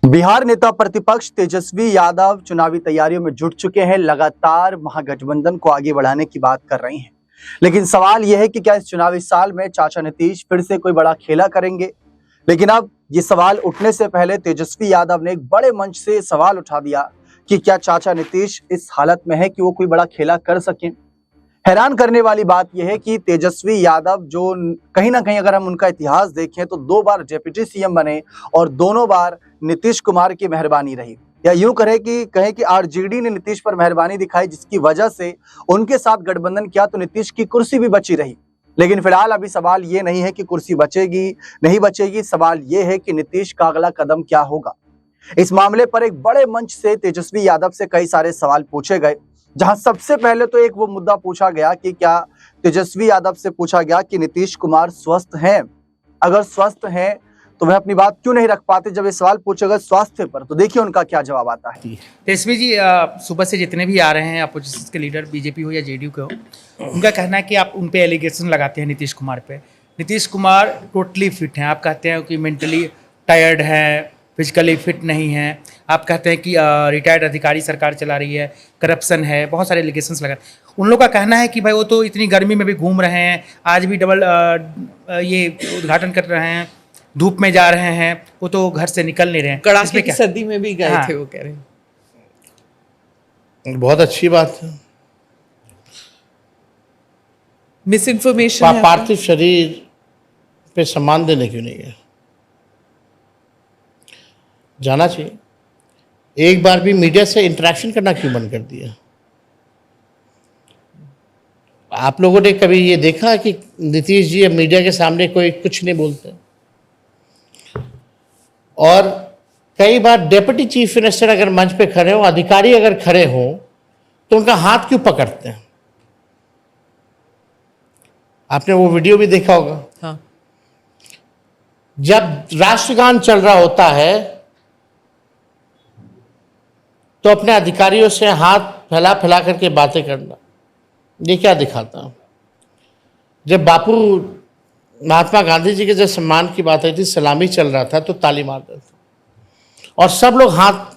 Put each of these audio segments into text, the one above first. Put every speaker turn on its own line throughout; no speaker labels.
बिहार नेता प्रतिपक्ष तेजस्वी यादव चुनावी तैयारियों में जुट चुके हैं। लगातार महागठबंधन को आगे बढ़ाने की बात कर रहे हैं, लेकिन सवाल यह है कि क्या इस चुनावी साल में चाचा नीतीश फिर से कोई बड़ा खेला करेंगे। लेकिन अब ये सवाल उठने से पहले तेजस्वी यादव ने एक बड़े मंच से सवाल उठा दिया कि क्या चाचा नीतीश इस हालत में है कि वो कोई बड़ा खेला कर सकें। हैरान करने वाली बात यह है कि तेजस्वी यादव जो कहीं ना कहीं अगर हम उनका इतिहास देखें तो 2 बार डिप्टी सीएम बने और दोनों बार नीतीश कुमार की मेहरबानी रही, या यूं कहें कि आरजेडी ने नीतीश पर मेहरबानी दिखाई, जिसकी वजह से उनके साथ गठबंधन किया तो नीतीश की कुर्सी भी बची रही। लेकिन फिलहाल अभी सवाल ये नहीं है कि कुर्सी बचेगी नहीं बचेगी, सवाल ये है कि नीतीश का अगला कदम क्या होगा। इस मामले पर एक बड़े मंच से तेजस्वी यादव से कई सारे सवाल पूछे गए, जहां सबसे पहले तो एक वो मुद्दा पूछा गया कि क्या तेजस्वी यादव से पूछा गया कि नीतीश कुमार स्वस्थ हैं। अगर स्वस्थ हैं तो वह अपनी बात क्यों नहीं रख पाते जब ये सवाल पूछे गए स्वास्थ्य पर। तो देखिए उनका क्या जवाब आता है।
तेजस्वी जी, सुबह से जितने भी आ रहे हैं अपोजिशन के लीडर, बीजेपी हो या जेडीयू के हो, उनका कहना है कि आप उन पे एलिगेशन लगाते हैं नीतीश कुमार पे। नीतीश कुमार टोटली फिट हैं, आप कहते हैं कि मेंटली टायर्ड है, फिजिकली फिट नहीं है। आप कहते हैं कि रिटायर्ड अधिकारी सरकार चला रही है, करप्शन है, बहुत सारे एलिगेशंस लगा। उन लोगों का कहना है कि भाई वो तो इतनी गर्मी में भी घूम रहे हैं, आज भी डबल ये उद्घाटन कर रहे हैं, धूप में जा रहे हैं, वो तो घर से निकल नहीं रहे हैं,
कड़ाके की सर्दी में भी गए थे, वो कह रहे हैं।
बहुत अच्छी बात है।
मिस इन्फॉर्मेशन
पार्थिव शरीर पे सम्मान देने क्यों नहीं गए? जाना चाहिए। एक बार भी मीडिया से इंटरेक्शन करना क्यों बंद कर दिया? आप लोगों ने कभी ये देखा कि नीतीश जी मीडिया के सामने कोई कुछ नहीं बोलते? और कई बार डिप्टी चीफ मिनिस्टर अगर मंच पे खड़े हो, अधिकारी अगर खड़े हो, तो उनका हाथ क्यों पकड़ते हैं? आपने वो वीडियो भी देखा होगा।
हाँ।
जब राष्ट्रगान चल रहा होता है तो अपने अधिकारियों से हाथ फैला फैला करके बातें करना, ये क्या दिखाता? जब बापू महात्मा गांधी जी के जब सम्मान की बात आई थी, सलामी चल रहा था, तो ताली मार रहे थे और सब लोग हाथ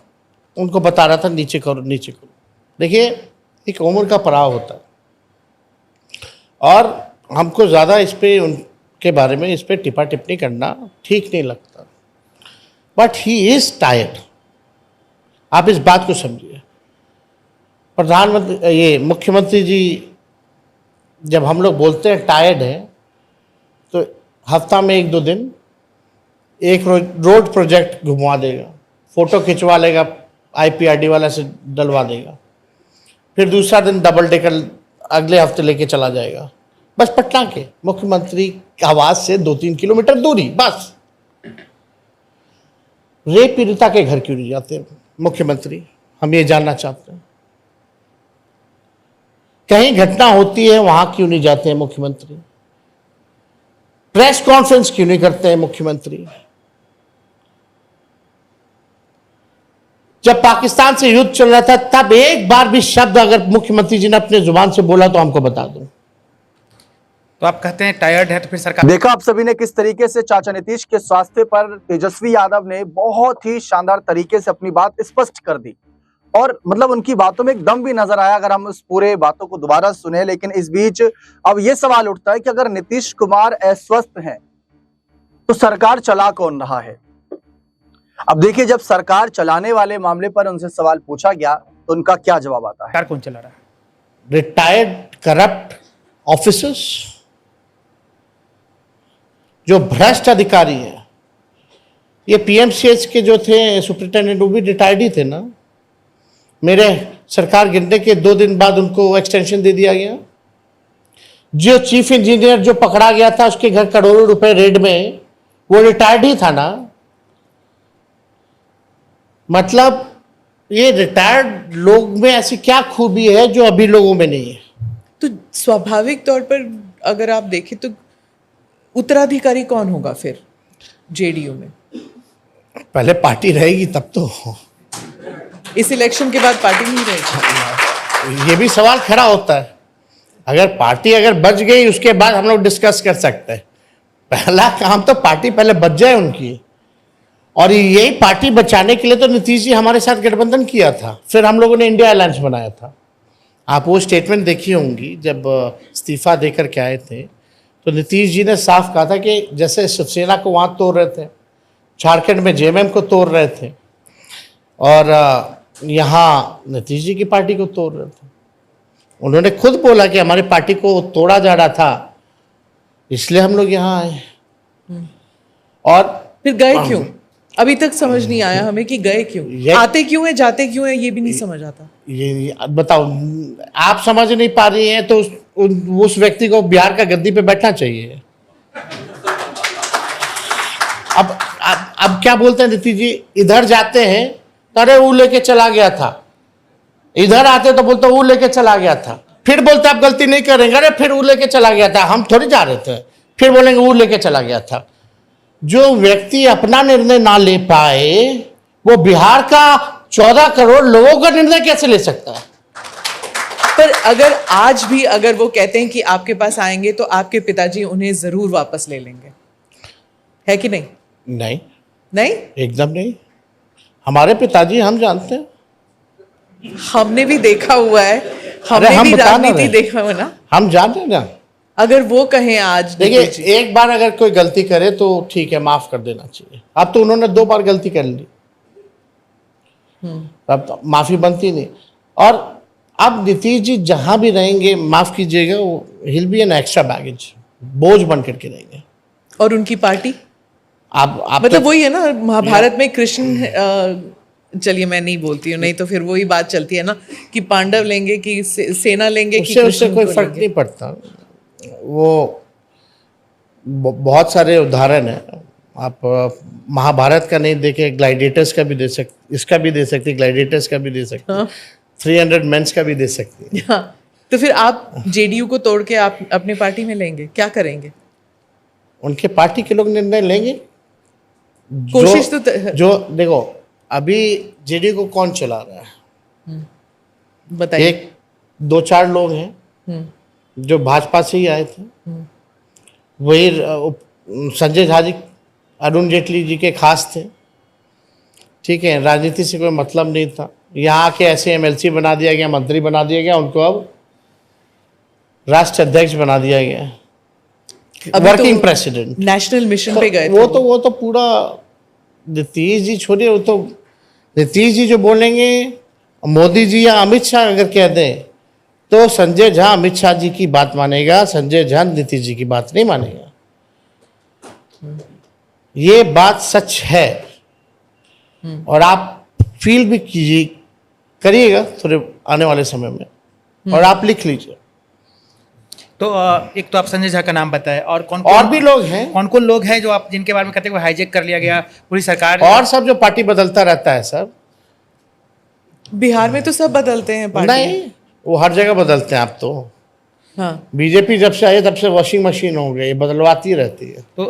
उनको बता रहा था नीचे करो नीचे करो। देखिए, एक उम्र का पड़ाव होता है और हमको ज़्यादा इस पे उनके बारे में इस पे टिप्पा टिप्पणी करना ठीक नहीं लगता। But he is tired. आप इस बात को समझिए। प्रधानमंत्री ये मुख्यमंत्री जी जब हम लोग बोलते हैं टायर्ड है, तो हफ्ता में 1-2 दिन एक रोड प्रोजेक्ट घुमवा देगा, फोटो खिंचवा लेगा, IPRD वाला से डलवा देगा, फिर दूसरा दिन डबल डेकर अगले हफ्ते लेके चला जाएगा। बस पटना के मुख्यमंत्री आवास से 2-3 किलोमीटर दूरी बस। रेप पीड़िता के घर क्यों नहीं जाते मुख्यमंत्री? हम ये जानना चाहते हैं। कहीं घटना होती है वहां क्यों नहीं जाते हैं मुख्यमंत्री? प्रेस कॉन्फ्रेंस क्यों नहीं करते हैं मुख्यमंत्री? जब पाकिस्तान से युद्ध चल रहा था तब एक बार भी शब्द अगर मुख्यमंत्री जी ने अपने जुबान से बोला तो हमको बता दो।
तो आप कहते हैं टायर्ड है, तो फिर सरकार।
देखा आप सभी ने किस तरीके से चाचा नीतीश के स्वास्थ्य पर तेजस्वी यादव ने बहुत ही शानदार तरीके से अपनी बात स्पष्ट कर दी, और मतलब उनकी बातों में एक दम भी नजर आया अगर हम उस पूरे बातों को दोबारा सुने। लेकिन इस बीच अब यह सवाल उठता है कि अगर नीतीश कुमार अस्वस्थ हैं तो सरकार चला कौन रहा है। अब देखिए, जब सरकार चलाने वाले मामले पर उनसे सवाल पूछा गया तो उनका क्या जवाब आता है।
सरकार कौन चला रहा है?
रिटायर्ड करप्ट ऑफिसर्स, जो भ्रष्ट अधिकारी है। ये PMCH के जो थे सुपरिटेंडेंट, वो भी रिटायर्ड ही थे ना। मेरे सरकार गिरने के 2 दिन बाद उनको एक्सटेंशन दे दिया गया। जो चीफ इंजीनियर जो पकड़ा गया था उसके घर करोड़ों रुपए रेड में, वो रिटायर्ड ही था ना। मतलब ये रिटायर्ड लोग में ऐसी क्या खूबी है जो अभी लोगों में नहीं है?
तो स्वाभाविक तौर पर अगर आप देखें तो उत्तराधिकारी कौन होगा फिर जेडीयू में?
पहले पार्टी रहेगी तब तो।
इस इलेक्शन के बाद पार्टी नहीं रहेगी।
ये भी सवाल खड़ा होता है। अगर पार्टी बच गई उसके बाद हम लोग डिस्कस कर सकते हैं। पहला काम तो पार्टी पहले बच जाए उनकी, और यही पार्टी बचाने के लिए तो नीतीश जी हमारे साथ गठबंधन किया था, फिर हम लोगों ने इंडिया अलायंस बनाया था। आप वो स्टेटमेंट देखी होंगी जब इस्तीफा देकर के आए थे, तो नीतीश जी ने साफ कहा था कि जैसे शिवसेना को वहाँ तोड़ रहे थे, झारखंड में जेएमएम को तोड़ रहे थे, और यहाँ नीतीश जी की पार्टी को तोड़ रहे थे। उन्होंने खुद बोला कि हमारी पार्टी को तोड़ा जा रहा था, इसलिए हम लोग यहाँ आए। और
फिर गए क्यों? अभी तक समझ नहीं आया हमें कि गए क्यों, आते क्यों है, जाते क्यों है, ये भी नहीं समझ आता।
ये बताओ, आप समझ नहीं पा रही हैं तो उस व्यक्ति को बिहार का गद्दी पे बैठना चाहिए। अब क्या बोलते हैं नीतीश जी, इधर जाते हैं तो अरे वो लेके चला गया था, इधर आते तो बोलते वो लेके चला गया था, फिर बोलते आप गलती नहीं करेंगे, अरे फिर वो लेके चला गया था, हम थोड़ी जा रहे थे, फिर बोलेंगे वो लेके चला गया था। जो व्यक्ति अपना निर्णय ना ले पाए वो बिहार का 14 करोड़ लोगों का निर्णय कैसे ले सकता है?
पर अगर आज भी अगर वो कहते हैं कि आपके पास आएंगे तो आपके पिताजी उन्हें जरूर वापस ले लेंगे, है कि नहीं?
नहीं,
नहीं,
एकदम नहीं। हमारे पिताजी हम जानते हैं,
हमने भी देखा हुआ है,
अरे
हमने
हम
भी
बता ना
राजनीति
रहे।
देखा हुआ ना।
हम जानते हैं ना।
अगर वो कहें आज,
देखिए, एक बार अगर कोई गलती करे तो ठीक है, माफ कर देना चाहिए। अब तो उन्होंने 2 बार गलती कर ली, अब तो माफी बनती नहीं। और अब नीतीश जी जहां भी रहेंगे, माफ कीजिएगा, वो हिल बी एन एक्स्ट्रा बैगेज, बोझ बन करके रहेंगे।
और उनकी पार्टी
आप
मतलब वही है ना, महाभारत में कृष्ण, चलिए मैं नहीं बोलती हूँ, नहीं तो फिर वही बात चलती है ना कि पांडव लेंगे कि सेना लेंगे कि
उससे
कृष्ण
कोई
को
फर्क
लेंगे?
नहीं पड़ता। वो बहुत सारे उदाहरण हैं। आप महाभारत का नहीं देखे, ग्लाइडेटर्स का भी दे सकते, इसका भी दे सकते, ग्लाइडेटर्स का भी दे सकते,
हाँ।
300 मेंस का भी दे सकते।
हाँ, तो फिर आप जेडीयू को तोड़ के आप अपने पार्टी में लेंगे, क्या करेंगे?
उनके पार्टी के लोग निर्णय लेंगे।
कोशिश
जो देखो, अभी जेडीयू को कौन चला रहा है?
बताइए।
2-4 लोग हैं जो भाजपा से ही आए थे। वही संजय झा जी अरुण जेटली जी के खास थे, ठीक है, राजनीति से कोई मतलब नहीं था। यहाँ आके ऐसे एमएलसी बना दिया गया, मंत्री बना दिया गया, उनको अब राष्ट्र अध्यक्ष बना दिया गया, वर्किंग प्रेसिडेंट।
नेशनल मिशन पे गए थे
वो तो पूरा नीतीश जी छोड़िए, वो तो नीतीश जी जो बोलेंगे, मोदी जी या अमित शाह अगर कह दें तो संजय झा अमित शाह जी की बात मानेगा, संजय झा नीतीश जी की बात नहीं मानेगा। ये बात सच है। और आप फील भी कीजिए, करिएगा थोड़े आने वाले समय में, और आप लिख लीजिए।
तो एक तो आप संजय झा का नाम बताए, और
और भी लोग हैं,
कौन कौन लोग हैं जो आप जिनके बारे में कहते हैं वो हाईजैक कर लिया गया पूरी सरकार?
और सब जो पार्टी बदलता रहता है सब।
बिहार में तो सब बदलते हैं पार्टी।
नहीं, वो हर जगह बदलते हैं। आप तो
हाँ,
बीजेपी जब से आई तब से वॉशिंग मशीन हो गई, बदलवाती रहती है।
तो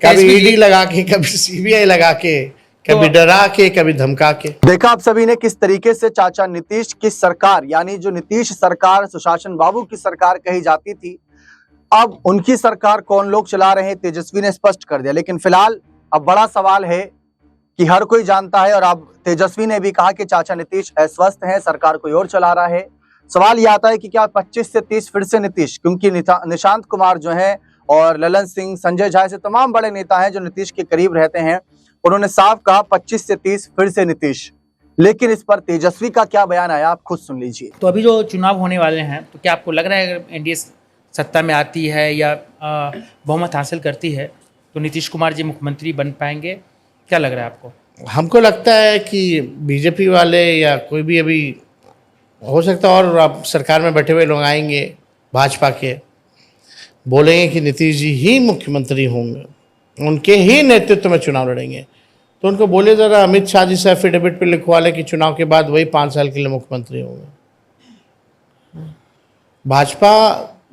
कभी ईडी लगा के, कभी सीबीआई लगा के, कभी डरा के, कभी धमका के।
देखा आप सभी ने किस तरीके से चाचा नीतीश की सरकार, यानी जो नीतीश सरकार सुशासन बाबू की सरकार कही जाती थी, अब उनकी सरकार कौन लोग चला रहे हैं, तेजस्वी ने स्पष्ट कर दिया। लेकिन फिलहाल अब बड़ा सवाल है कि हर कोई जानता है, और अब तेजस्वी ने भी कहा कि चाचा नीतीश अस्वस्थ हैं, सरकार कोई और चला रहा है। सवाल यह आता है कि क्या 25 से 30 फिर से नीतीश, क्योंकि निशांत कुमार जो है और ललन सिंह, संजय झा से तमाम बड़े नेता हैं जो नीतीश के करीब रहते हैं, उन्होंने साफ कहा 25 से 30 फिर से नीतीश। लेकिन इस पर तेजस्वी का क्या बयान आया, आप खुद सुन लीजिए।
तो अभी जो चुनाव होने वाले हैं, तो क्या आपको लग रहा है अगर एनडीए सत्ता में आती है या बहुमत हासिल करती है तो नीतीश कुमार जी मुख्यमंत्री बन पाएंगे? क्या लग रहा है आपको?
हमको लगता है कि बीजेपी वाले या कोई भी अभी हो सकता है, और अब सरकार में बैठे हुए लोग आएंगे भाजपा के, बोलेंगे कि नीतीश जी ही मुख्यमंत्री होंगे, उनके ही नेतृत्व में चुनाव लड़ेंगे। तो उनको बोले ज़रा अमित शाह जी से एफिडेविट पे लिखवा लें कि चुनाव के बाद वही 5 साल के लिए मुख्यमंत्री होंगे। भाजपा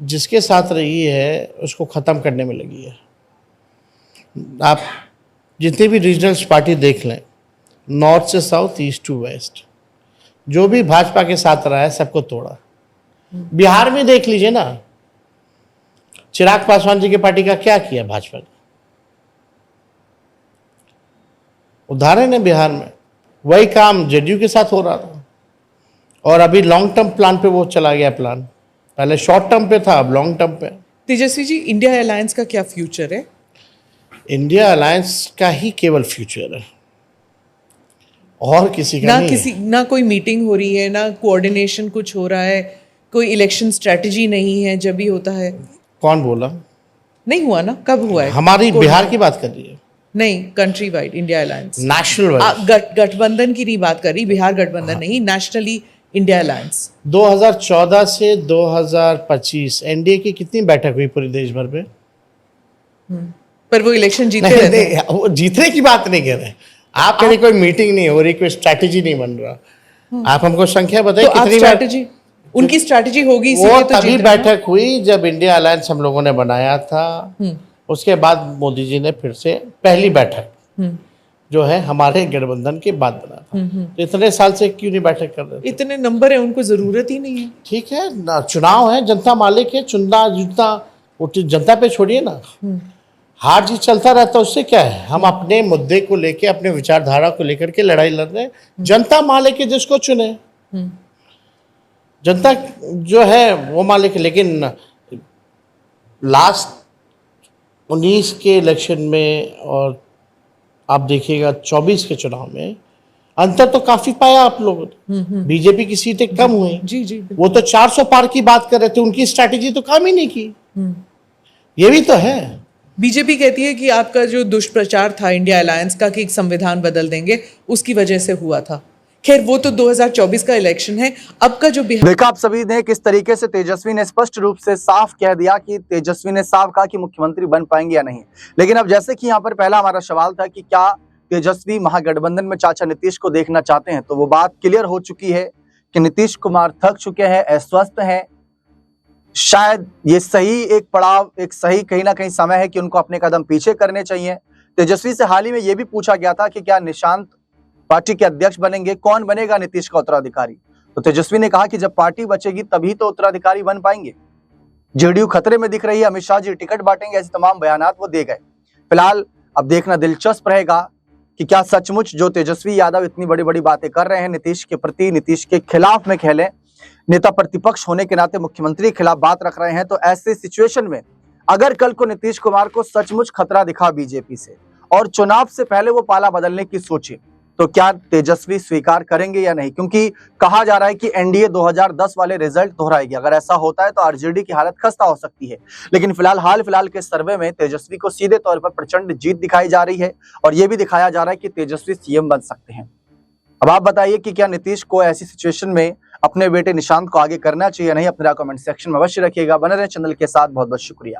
जिसके साथ रही है उसको ख़त्म करने में लगी है। आप जितनी भी रीजनल पार्टी देख लें, नॉर्थ से साउथ, ईस्ट टू वेस्ट, जो भी भाजपा के साथ रहा है सबको तोड़ा। बिहार में देख लीजिए ना, चिराग पासवान जी की पार्टी का क्या किया भाजपा ने? उदाहरण है बिहार में, वही काम जेडीयू के साथ हो रहा था और अभी लॉन्ग टर्म प्लान पे वो चला गया प्लान। पहले शॉर्ट टर्म पे था, अब लॉन्ग टर्म पे।
तेजस्वी जी, इंडिया अलायंस का क्या फ्यूचर है?
इंडिया अलायंस का ही केवल फ्यूचर है, और किसी का नहीं है।
ना कोई मीटिंग हो रही है, ना कोऑर्डिनेशन कुछ हो रहा है, कोई इलेक्शन स्ट्रेटजी नहीं है। जब भी होता है,
कौन बोला?
नहीं हुआ ना, कब हुआ है?
हमारी बिहार की बात कर रही है?
नहीं, country wide India alliance,
national wide.
गठबंधन की नहीं बात कर रही, बिहार गठबंधन नहीं, नेशनली इंडिया अलायंस।
2014 से 2025 एनडीए की कितनी बैठक हुई पूरे देश भर में?
पर वो इलेक्शन जीते
नहीं,
रहते
नहीं, वो जीतने की बात नहीं कर रहे। आप कह रहे कोई मीटिंग नहीं हो रही, कोई स्ट्रैटेजी नहीं बन रहा। आप हमको संख्या बताइए
तो
कितनी
स्ट्रैटेजी, उनकी स्ट्रैटेजी होगी,
वो
इसीलिए तो
तभी
जीत रहे हैं ना।
बैठक हुई जब इंडिया अलायंस हम लोगों ने बनाया था। उसके बाद मोदी जी ने फिर से पहली बैठक जो है हमारे गठबंधन के बाद बना था। तो इतने साल से क्यों नहीं बैठक कर रहे थे?
इतने नंबर है, उनको जरूरत ही नहीं है।
ठीक है ना, चुनाव है, जनता मालिक है, चुनना जीतना वो जनता पे छोड़िए ना। हार जीत चलता रहता है, उससे क्या है? हम अपने मुद्दे को लेके, अपने विचारधारा को लेकर के लड़ाई लड़ रहे हैं। जनता मालिक है, जिसको चुने जनता जो है वो मालिक है। लेकिन लास्ट 19 के इलेक्शन में और आप देखिएगा 24 के चुनाव में अंतर तो काफी पाया आप लोगों ने। बीजेपी की सीटें कम हुई।
जी जी,
वो तो 400 पार की बात कर रहे थे, उनकी स्ट्रैटेजी तो काम ही नहीं की। ये भी तो है।
बीजेपी कहती है कि आपका जो दुष्प्रचार था इंडिया अलायंस का कि संविधान बदल देंगे, उसकी वजह से हुआ था। खैर, वो तो 2024 का इलेक्शन है। अब का जो बिहार,
देखा आप सभी ने किस तरीके से तेजस्वी ने स्पष्ट रूप से साफ कह दिया कि तेजस्वी ने साफ कहा कि मुख्यमंत्री बन पाएंगे या नहीं। लेकिन अब जैसे कि यहाँ पर पहला हमारा सवाल था कि क्या तेजस्वी महागठबंधन में चाचा नीतीश को देखना चाहते हैं, तो वो बात क्लियर हो चुकी है कि नीतीश कुमार थक चुके हैं, अस्वस्थ हैं। शायद ये सही एक पड़ाव, एक सही कहीं ना कहीं समय है कि उनको अपने कदम पीछे करने चाहिए। तेजस्वी से हाल ही में ये भी पूछा गया था कि क्या निशांत पार्टी के अध्यक्ष बनेंगे, कौन बनेगा नीतीश का उत्तराधिकारी। तो तेजस्वी ने कहा कि जब पार्टी बचेगी तभी तो उत्तराधिकारी बन पाएंगे। जेडीयू खतरे में दिख रही है, अमित शाह जी टिकट बांटेंगे, ऐसे तमाम बयानात वो दे गए। फिलहाल अब देखना दिलचस्प रहेगा कि क्या सचमुच जो तेजस्वी यादव इतनी बड़ी बड़ी बातें कर रहे हैं नीतीश के प्रति, नीतीश के खिलाफ में खेलें, नेता प्रतिपक्ष होने के नाते मुख्यमंत्री के खिलाफ बात रख रहे हैं। तो ऐसे सिचुएशन में अगर कल को नीतीश कुमार को सचमुच खतरा दिखा बीजेपी से और चुनाव से पहले वो पाला बदलने की सोचे, तो क्या तेजस्वी स्वीकार करेंगे या नहीं? क्योंकि कहा जा रहा है कि एनडीए 2010 वाले रिजल्ट दोहराएगी। अगर ऐसा होता है तो आरजेडी की हालत खस्ता हो सकती है। लेकिन हाल फिलहाल के सर्वे में तेजस्वी को सीधे तौर पर प्रचंड जीत दिखाई जा रही है और यह भी दिखाया जा रहा है कि तेजस्वी सीएम बन सकते हैं। अब आप बताइए कि क्या नीतीश को ऐसी सिचुएशन में अपने बेटे निशांत को आगे करना चाहिए या नहीं? अपने कमेंट सेक्शन में अवश्य रखिएगा। बने रहे चैनल के साथ। बहुत बहुत शुक्रिया।